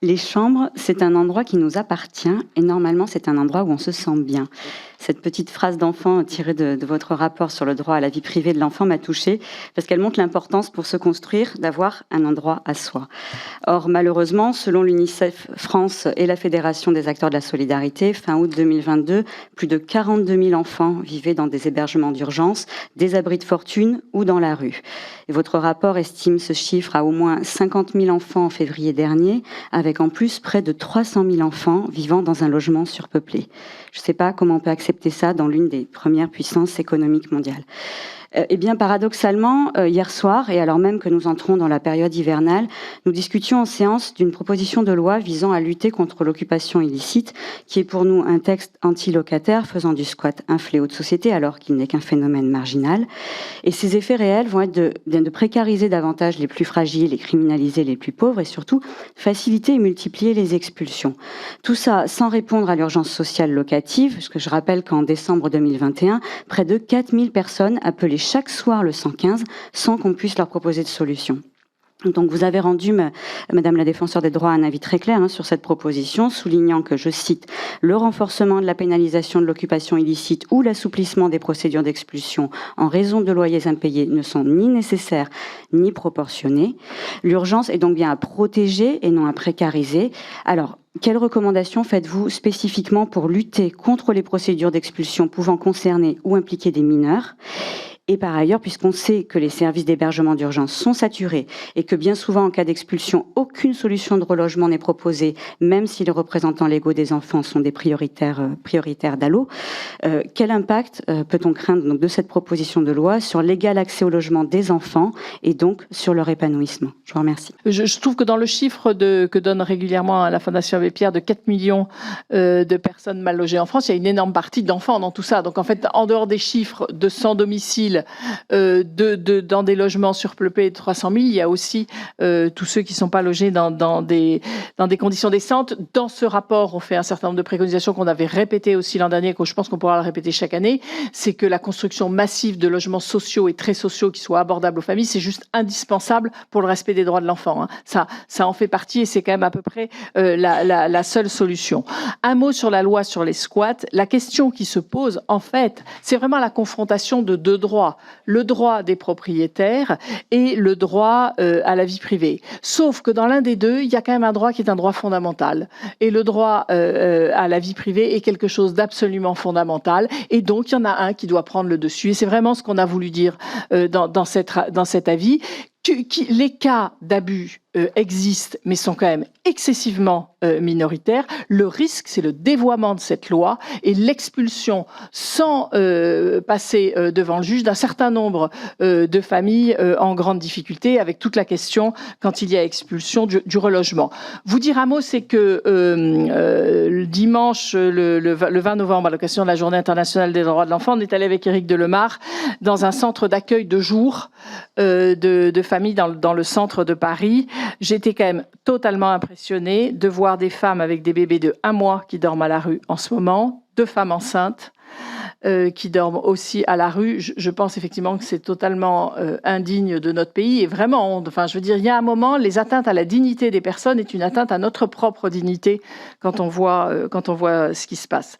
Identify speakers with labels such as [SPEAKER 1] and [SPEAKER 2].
[SPEAKER 1] Les chambres, c'est un endroit qui nous appartient et normalement, c'est un endroit où on se sent bien. Cette petite phrase d'enfant tirée de votre rapport sur le droit à la vie privée de l'enfant m'a touchée parce qu'elle montre l'importance pour se construire d'avoir un endroit à soi. Or, malheureusement, selon l'UNICEF France et la Fédération des acteurs de la solidarité, fin août 2022, plus de 42 000 enfants vivaient dans des hébergements d'urgence, des abris de fortune ou dans la rue. Et votre rapport estime ce chiffre à au moins 50 000 enfants en février dernier, avec en plus près de 300 000 enfants vivant dans un logement surpeuplé. Je ne sais pas comment on peut accepter ça dans l'une des premières puissances économiques mondiales. Eh bien, paradoxalement, hier soir, et alors même que nous entrons dans la période hivernale, nous discutions en séance d'une proposition de loi visant à lutter contre l'occupation illicite, qui est pour nous un texte anti-locataire faisant du squat un fléau de société alors qu'il n'est qu'un phénomène marginal. Et ses effets réels vont être de précariser davantage les plus fragiles et criminaliser les plus pauvres et surtout faciliter et multiplier les expulsions. Tout ça sans répondre à l'urgence sociale locative, parce que je rappelle qu'en décembre 2021, près de 4000 personnes appelaient chaque soir le 115 sans qu'on puisse leur proposer de solution. Donc vous avez rendu, Madame la Défenseure des droits, un avis très clair sur cette proposition, soulignant que, je cite, « le renforcement de la pénalisation de l'occupation illicite ou l'assouplissement des procédures d'expulsion en raison de loyers impayés ne sont ni nécessaires ni proportionnés. L'urgence est donc bien à protéger et non à précariser. » Alors, quelles recommandations faites-vous spécifiquement pour lutter contre les procédures d'expulsion pouvant concerner ou impliquer des mineurs ? Et par ailleurs, puisqu'on sait que les services d'hébergement d'urgence sont saturés et que bien souvent, en cas d'expulsion, aucune solution de relogement n'est proposée, même si les représentants légaux des enfants sont des prioritaires d'ALLO, quel impact peut-on craindre donc, de cette proposition de loi sur l'égal accès au logement des enfants et donc sur leur épanouissement? Je vous remercie.
[SPEAKER 2] Je trouve que dans le chiffre que donne régulièrement la Fondation Abbé Pierre de 4 millions de personnes mal logées en France, il y a une énorme partie d'enfants dans tout ça. Donc en fait, en dehors des chiffres de sans domicile, dans des logements surpeuplés de 300 000, il y a aussi tous ceux qui ne sont pas logés dans des conditions décentes. Dans ce rapport, on fait un certain nombre de préconisations qu'on avait répétées aussi l'an dernier, que je pense qu'on pourra le répéter chaque année. C'est que la construction massive de logements sociaux et très sociaux qui soient abordables aux familles, c'est juste indispensable pour le respect des droits de l'enfant. Ça en fait partie et c'est quand même à peu près la seule solution. Un mot sur la loi sur les squats. La question qui se pose, en fait, c'est vraiment la confrontation de deux droits. Le droit des propriétaires et le droit à la vie privée. Sauf que dans l'un des deux, il y a quand même un droit qui est un droit fondamental. Et le droit à la vie privée est quelque chose d'absolument fondamental. Et donc, il y en a un qui doit prendre le dessus. Et c'est vraiment ce qu'on a voulu dire dans cet avis. Les cas d'abus existent, mais sont quand même excessivement minoritaires. Le risque, c'est le dévoiement de cette loi et l'expulsion sans passer devant le juge d'un certain nombre de familles en grande difficulté, avec toute la question, quand il y a expulsion, du relogement. Vous dire un mot, c'est que le dimanche, le 20 novembre, à l'occasion de la Journée internationale des droits de l'enfant, on est allé avec Éric Delemare dans un centre d'accueil de jour de familles dans le centre de Paris. J'étais quand même totalement impressionnée de voir des femmes avec des bébés de 1 mois qui dorment à la rue en ce moment, 2 femmes enceintes qui dorment aussi à la rue. Je pense effectivement que c'est totalement indigne de notre pays et vraiment, enfin, je veux dire, il y a un moment, les atteintes à la dignité des personnes est une atteinte à notre propre dignité quand on voit ce qui se passe.